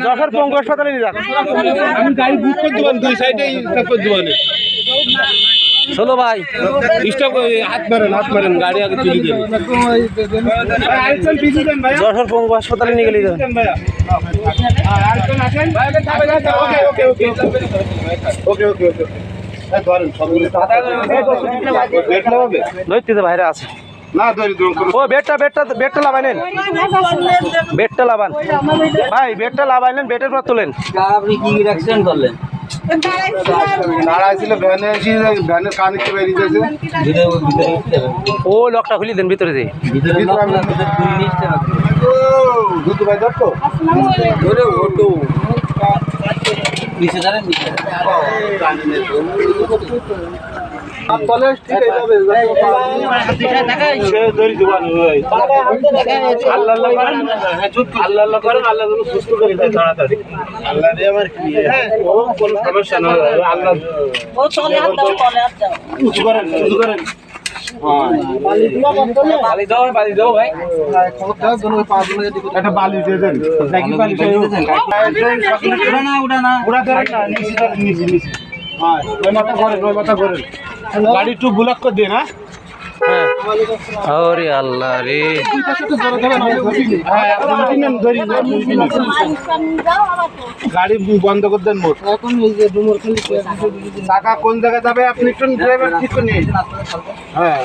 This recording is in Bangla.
যশোর পঙ্গু হাসপাতালে নিয়ে যান। আমি গাড়ি বুক করে দেবেন, দুই সাইডে স্টপ করে দেবেন। চলো ভাই, স্টপ হাত মারেন গাড়ি আগে তুলে দেন। যশোর পঙ্গু হাসপাতালে নিয়ে গেলে যান। ধরতে বাইরে আছে ও বেডটা লাগাইলেন, বেডটা লাগান ভাই, বেডটা লাগাইলেন, বেডের পর তোলেন। আপনি কি অ্যাক্সিডেন্ট করলেন? ও লকটা খুলে দেন ভিতরে দিয়ে। সমস্যা নয়, আল্লাহ একটা বালি দিয়ে দেন। গাড়ি একটু ব্লক করে দেন। হ্যাঁ, আরে আল্লাহ রে, গাড়ি বন্ধ করে দেন মোট। টাকা কোন জায়গায় যাবে আপনি একটু ড্রাইভার ঠিক করে নিন। হ্যাঁ